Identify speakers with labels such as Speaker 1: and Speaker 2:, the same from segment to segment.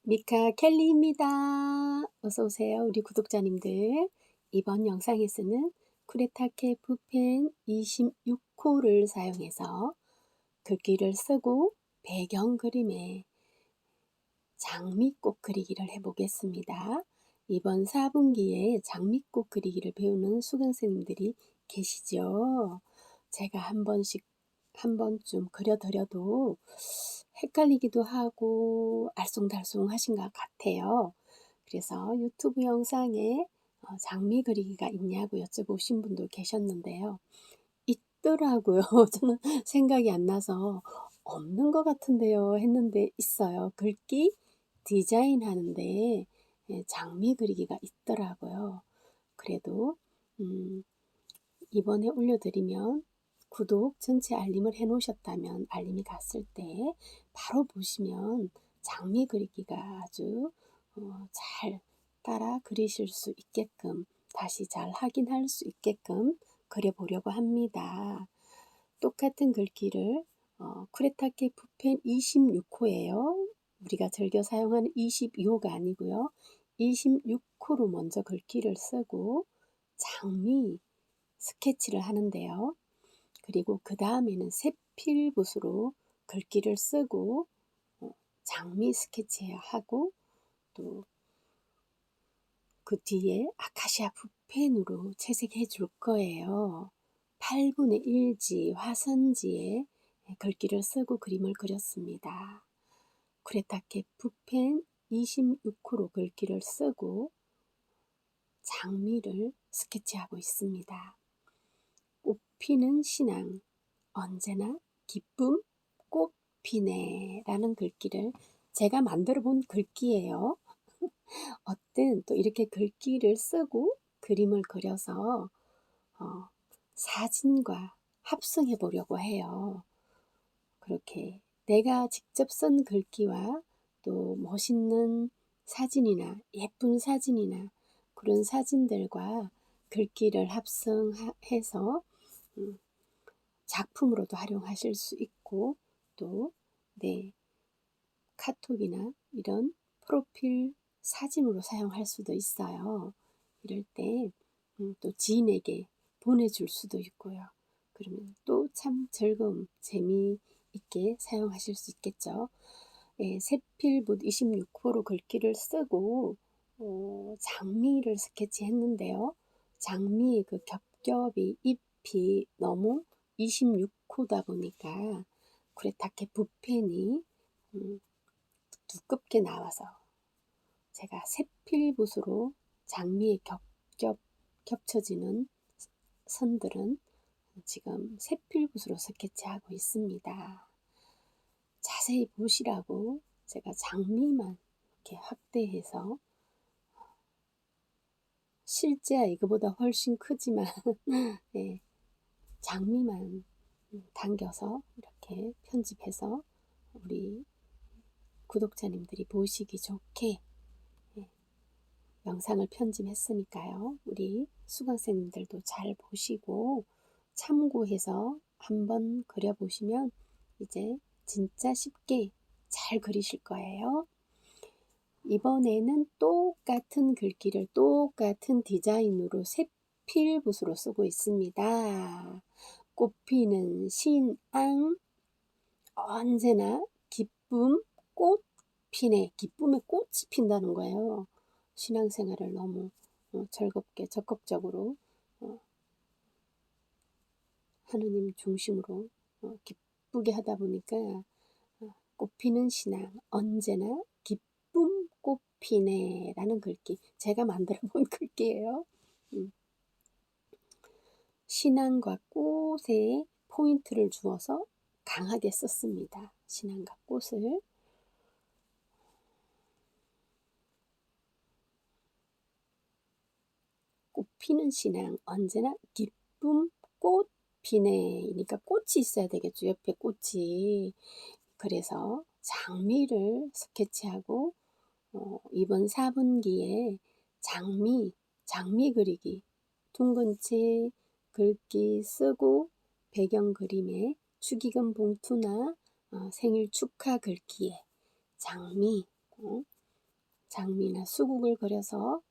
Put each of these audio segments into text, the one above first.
Speaker 1: 미카 켈리입니다. 어서 오세요, 우리 구독자님들. 이번 영상에서는 쿠레타케 붓펜 26호를 사용해서 글귀를 쓰고 배경 그림에 장미꽃 그리기를 해보겠습니다. 이번 4분기에 장미꽃 그리기를 배우는 수강생님들이 계시죠? 제가 한 번쯤 그려드려도 헷갈리기도 하고 알쏭달쏭 하신 것 같아요. 그래서 유튜브 영상에 장미 그리기가 있냐고 여쭤보신 분도 계셨는데요. 있더라고요. 저는 생각이 안 나서 없는 것 같은데요 했는데 있어요. 글귀 디자인 하는데 장미 그리기가 있더라고요. 그래도 이번에 올려드리면 구독 전체 알림을 해 놓으셨다면 알림이 갔을 때 바로 보시면 장미 그리기가 아주 잘 따라 그리실 수 있게끔 다시 잘 확인할 수 있게끔 그려보려고 합니다. 똑같은 글귀를 쿠레타케 붓펜 26호예요. 우리가 즐겨 사용하는 22호가 아니고요. 26호로 먼저 글귀를 쓰고 장미 스케치를 하는데요. 그리고 그 다음에는 세필붓으로 글귀를 쓰고 장미 스케치하고 또 그 뒤에 아카시아 붓펜으로 채색해 줄 거예요. 8분의 1지 화선지에 글귀를 쓰고 그림을 그렸습니다. 쿠레타케 붓펜 26호로 글귀를 쓰고 장미를 스케치하고 있습니다. 꽃피는 신앙, 언제나 기쁨 꽃피네 라는 글귀를 제가 만들어 본 글귀예요. 어떤 또 이렇게 글귀를 쓰고 그림을 그려서 사진과 합성해 보려고 해요. 그렇게 내가 직접 쓴 글귀와 또 멋있는 사진이나 예쁜 사진이나 그런 사진들과 글귀를 합성해서 작품으로도 활용하실 수 있고 또 카톡이나 이런 프로필 사진으로 사용할 수도 있어요. 이럴 때 또 지인에게 보내줄 수도 있고요. 그러면 또 참 즐거움, 재미있게 사용하실 수 있겠죠. 세필붓 26호로 글귀를 쓰고 장미를 스케치했는데요. 장미의 그 겹겹이 잎이 너무 26호다 보니까 쿠레타케 붓펜이 두껍게 나와서 제가 세필붓으로 장미에 겹쳐지는 선들은 지금 세필붓으로 스케치하고 있습니다. 자세히 보시라고 제가 장미만 이렇게 확대해서 실제야 이거보다 훨씬 크지만 네, 장미만 당겨서 이렇게 편집해서 우리 구독자님들이 보시기 좋게 영상을 편집했으니까요. 우리 수강생님들도 잘 보시고 참고해서 한번 그려보시면 이제 진짜 쉽게 잘 그리실 거예요. 이번에는 똑같은 글귀를 똑같은 디자인으로 세필붓으로 쓰고 있습니다. 꽃피는 신앙, 언제나 기쁨, 꽃 피네. 기쁨에 꽃이 핀다는 거예요. 신앙생활을 너무 즐겁게 적극적으로 하느님 중심으로 기쁘게 하다 보니까 꽃피는 신앙, 언제나 기쁨 꽃피네 라는 글귀, 제가 만들어 본 글귀예요. 신앙과 꽃에 포인트를 주어서 강하게 썼습니다. 신앙과 꽃을. 꽃피는 신앙, 언제나 기쁨 꽃 피네. 그러니까 꽃이 있어야 되겠죠. 옆에 꽃이. 그래서 장미를 스케치하고 이번 4분기에 장미 그리기, 둥근 채 글귀 쓰고 배경 그림에 축의금 봉투나 생일 축하 글귀에 장미 장미나 수국을 그려서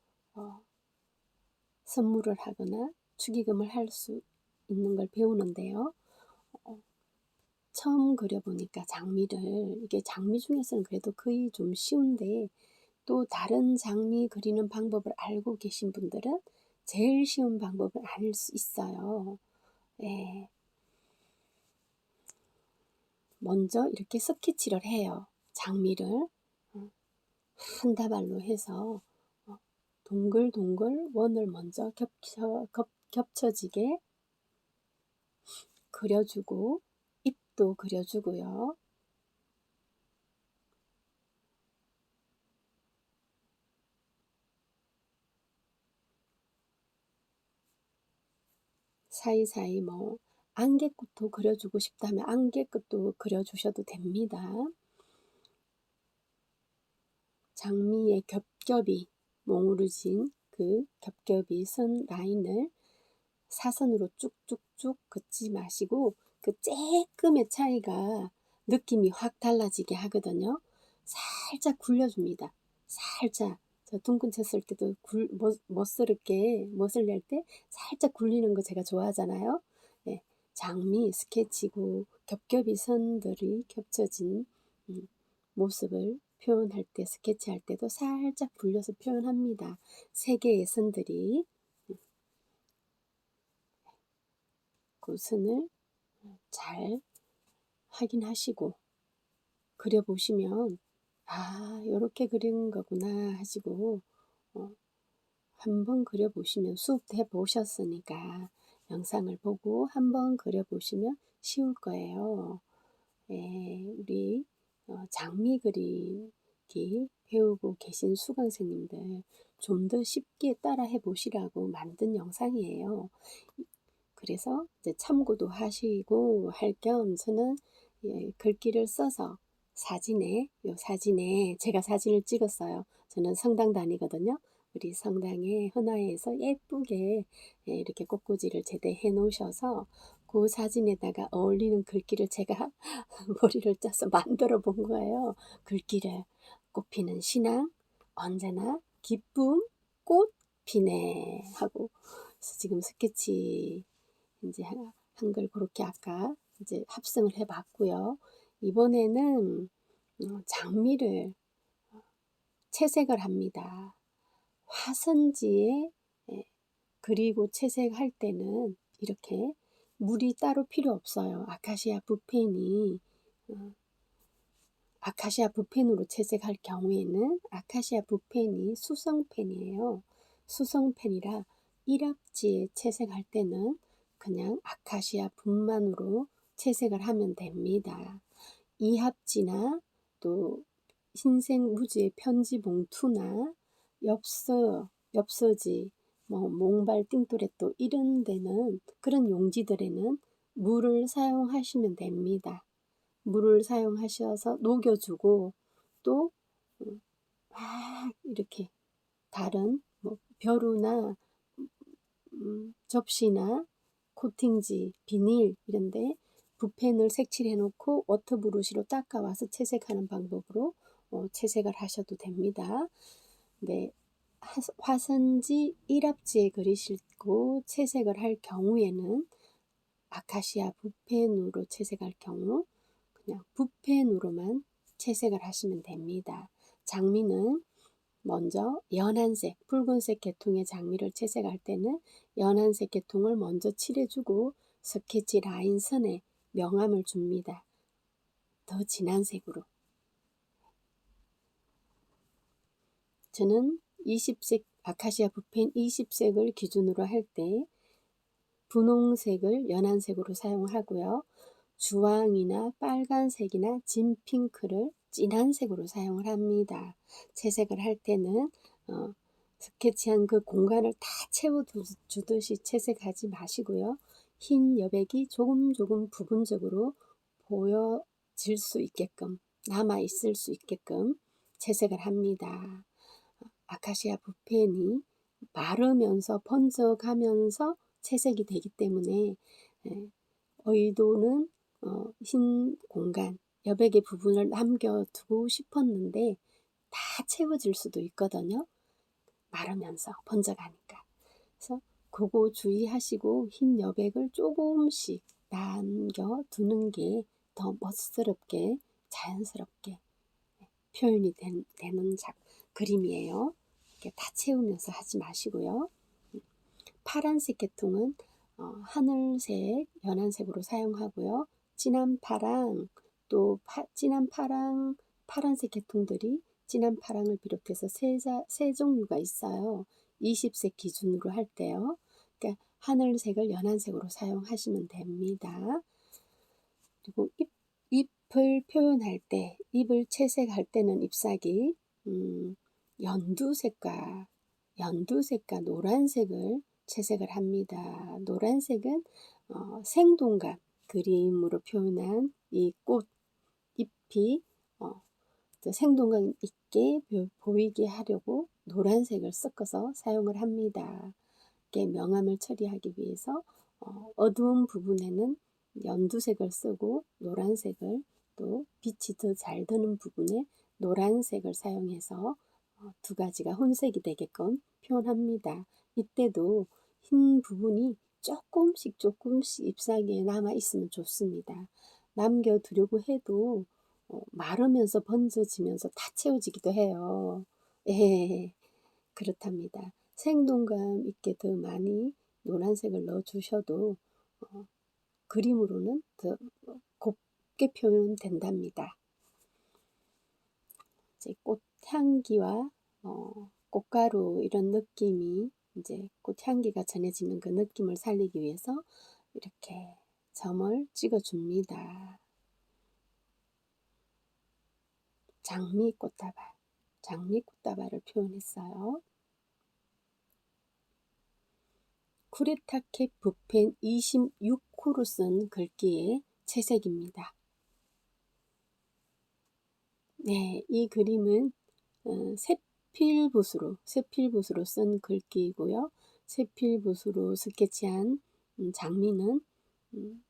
Speaker 1: 선물을 하거나 축의금을 할 수 있는 걸 배우는데요. 어, 처음 그려보니까 장미를, 이게 장미 중에서는 그래도 거의 좀 쉬운데, 또 다른 장미 그리는 방법을 알고 계신 분들은 제일 쉬운 방법을 알 수 있어요. 예. 먼저 이렇게 스케치를 해요. 장미를 한 다발로 해서 동글동글 원을 먼저 겹쳐지게 그려주고, 잎도 그려주고요. 사이사이 뭐 안개꽃도 그려주고 싶다면 안개꽃도 그려주셔도 됩니다. 장미의 겹겹이 몽우르진 그 겹겹이 선 라인을 사선으로 쭉쭉쭉 긋지 마시고, 그 쬐끔의 차이가 느낌이 확 달라지게 하거든요. 살짝 굴려줍니다. 살짝. 저 둥근 쳤을 때도 멋스럽게 멋을 낼 때 살짝 굴리는 거 제가 좋아하잖아요. 네, 장미 스케치고 겹겹이 선들이 겹쳐진 모습을 표현할 때, 스케치할 때도 살짝 굴려서 표현합니다. 세 개의 선들이 그 선을 잘 확인하시고 그려보시면, 아, 요렇게 그리는 거구나 하시고 한번 그려보시면, 수업도 해보셨으니까 영상을 보고 한번 그려보시면 쉬울 거예요. 예, 우리 장미 그리기 배우고 계신 수강생님들 좀 더 쉽게 따라 해보시라고 만든 영상이에요. 그래서 이제 참고도 하시고 할 겸 저는 글귀를 써서 요 사진에 제가 사진을 찍었어요. 저는 성당 다니거든요. 우리 성당의 헌화에서 예쁘게 이렇게 꽃꽂이를 제대해 놓으셔서 그 사진에다가 어울리는 글귀를 제가 머리를 짜서 만들어 본 거예요. 글귀를 꽃피는 신앙, 언제나 기쁨, 꽃 피네 하고. 그래서 지금 스케치 이제 한글 그렇게 아까 이제 합성을 해봤고요. 이번에는 장미를 채색을 합니다. 화선지에 그리고 채색할 때는 이렇게 물이 따로 필요 없어요. 아카시아 붓펜이 아카시아 붓펜으로 채색할 경우에는 아카시아 붓펜이 수성펜이에요. 수성펜이라 1합지에 채색할 때는 그냥 아카시아 붓만으로 채색을 하면 됩니다. 2합지나 또 흰색 무지의 편지 봉투나 엽서지, 뭐 몽발 띵또레또 이런 데는, 그런 용지들에는 물을 사용하시면 됩니다. 물을 사용하셔서 녹여주고, 또 이렇게 다른 뭐 벼루나 접시나 코팅지, 비닐 이런데 붓펜을 색칠해 놓고 워터브러시로 닦아와서 채색하는 방법으로 채색을 하셔도 됩니다. 네, 화선지 1합지에 그리시고 채색을 할 경우에는 아카시아 붓펜으로 채색할 경우 그냥 붓펜으로만 채색을 하시면 됩니다. 장미는 먼저 연한색, 붉은색 계통의 장미를 채색할 때는 연한색 계통을 먼저 칠해주고 스케치 라인 선에 명암을 줍니다. 더 진한 색으로. 저는 20색, 아카시아 붓펜 20색을 기준으로 할 때 분홍색을 연한색으로 사용하고요. 주황이나 빨간색이나 진핑크를 진한 색으로 사용을 합니다. 채색을 할 때는 스케치한 그 공간을 다 채워주듯이 채색하지 마시고요. 흰 여백이 조금 부분적으로 보여질 수 있게끔, 남아있을 수 있게끔 채색을 합니다. 아카시아 붓펜이 마르면서 번져가면서 채색이 되기 때문에 의도는 흰 공간, 여백의 부분을 남겨두고 싶었는데 다 채워질 수도 있거든요. 마르면서 번져가니까. 그래서 그거 주의하시고 흰 여백을 조금씩 남겨두는 게 더 멋스럽게 자연스럽게 표현이 되는 그림이에요. 이렇게 다 채우면서 하지 마시고요. 파란색 계통은 하늘색, 연한색으로 사용하고요. 진한 파랑, 또 진한 파랑, 파란색 계통들이 진한 파랑을 비롯해서 세 종류가 있어요. 20색 기준으로 할 때요. 그러니까 하늘색을 연한색으로 사용하시면 됩니다. 그리고 잎을 표현할 때, 잎을 채색할 때는 잎사귀 연두색과 노란색을 채색을 합니다. 노란색은 생동감, 그림으로 표현한 이 꽃 잎이 생동감 있게 보이게 하려고 노란색을 섞어서 사용을 합니다. 이렇게 명암을 처리하기 위해서 어두운 부분에는 연두색을 쓰고 노란색을, 또 빛이 더 잘 드는 부분에 노란색을 사용해서 두 가지가 혼색이 되게끔 표현합니다. 이때도 흰 부분이 조금씩 잎사귀에 남아 있으면 좋습니다. 남겨두려고 해도 마르면서 번져지면서 다 채워지기도 해요. 예, 그렇답니다. 생동감 있게 더 많이 노란색을 넣어주셔도 그림으로는 더 곱게 표현된답니다. 이제 꽃향기와 꽃가루 이런 느낌이, 이제 꽃향기가 전해지는 그 느낌을 살리기 위해서 이렇게 점을 찍어줍니다. 장미꽃다발을 표현했어요. 쿠레타케 붓펜 26호로 쓴 글귀의 채색입니다. 네, 이 그림은 세필붓으로 쓴 글귀이고요. 세필붓으로 스케치한 장미는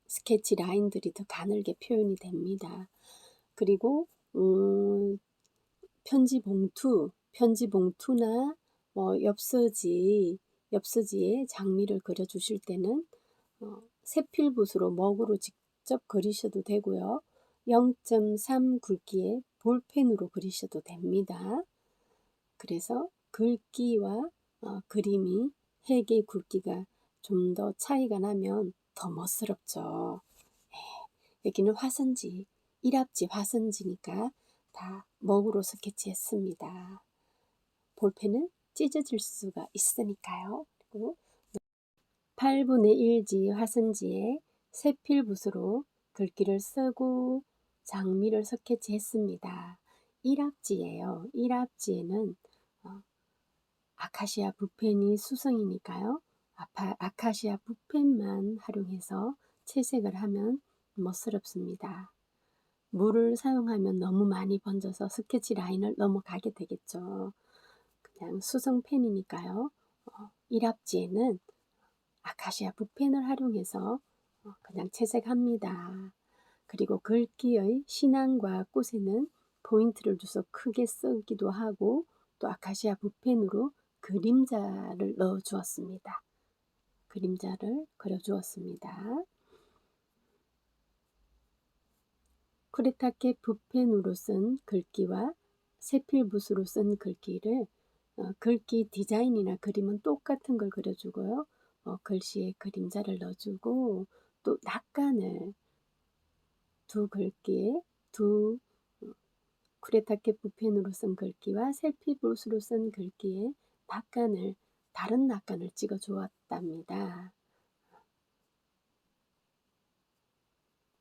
Speaker 1: 스케치 라인들이 더 가늘게 표현이 됩니다. 그리고 편지 봉투나 엽서지에 장미를 그려주실 때는 세필붓으로 먹으로 직접 그리셔도 되고요. 0.3 굵기의 볼펜으로 그리셔도 됩니다. 그래서 글귀와 그림이 핵의 굵기가 좀 더 차이가 나면 더 멋스럽죠. 여기는 화선지, 일합지 화선지니까 다 먹으로 스케치했습니다. 볼펜은 찢어질 수가 있으니까요. 그리고 8분의 1지 화선지에 세필붓으로 글귀를 쓰고 장미를 스케치했습니다. 일합지예요. 일합지에는 아카시아 붓펜이 수성이니까요. 아카시아 붓펜만 활용해서 채색을 하면 멋스럽습니다. 물을 사용하면 너무 많이 번져서 스케치 라인을 넘어가게 되겠죠. 그냥 수성펜이니까요. 일합지에는 아카시아 붓펜을 활용해서 그냥 채색합니다. 그리고 글귀의 신앙과 꽃에는 포인트를 줘서 크게 쓰기도 하고, 또 아카시아 붓펜으로 그림자를 넣어 주었습니다. 그림자를 그려 주었습니다. 쿠레타케 붓펜으로 쓴 글귀와 세필붓으로 쓴 글귀를 글귀 디자인이나 그림은 똑같은 걸 그려주고요. 글씨에 그림자를 넣어주고, 또 낙관을 두 글귀에 쿠레타케 붓펜으로 쓴 글귀와 세필붓으로 쓴 글귀에 다른 낙관을 찍어 주었답니다.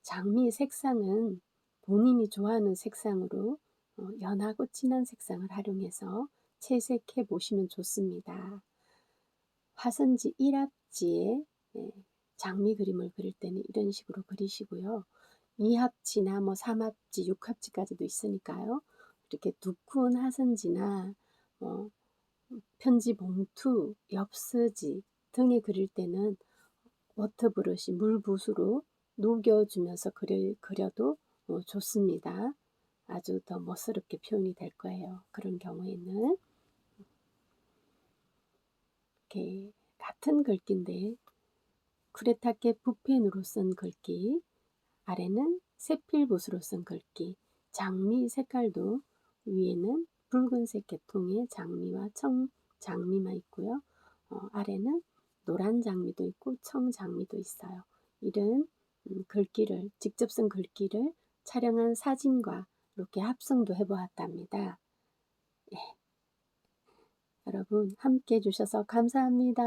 Speaker 1: 장미 색상은 본인이 좋아하는 색상으로 연하고 진한 색상을 활용해서 채색해 보시면 좋습니다. 화선지 1합지에 장미 그림을 그릴 때는 이런 식으로 그리시고요. 2합지나 3합지, 6합지까지도 있으니까요. 이렇게 두꺼운 화선지나 편지 봉투, 엽서지 등에 그릴 때는 워터브러시, 물붓으로 녹여주면서 그려도 좋습니다. 아주 더 멋스럽게 표현이 될 거예요. 그런 경우에는 이렇게 같은 글귀인데 쿠레타케 붓펜으로 쓴 글귀, 아래는 세필붓으로 쓴 글귀, 장미 색깔도 위에는 붉은색 계통의 장미와 청장미만 있고요. 아래는 노란 장미도 있고 청장미도 있어요. 이런 글귀를 직접 쓴 글귀를 촬영한 사진과 이렇게 합성도 해보았답니다. 예. 여러분 함께 해주셔서 감사합니다.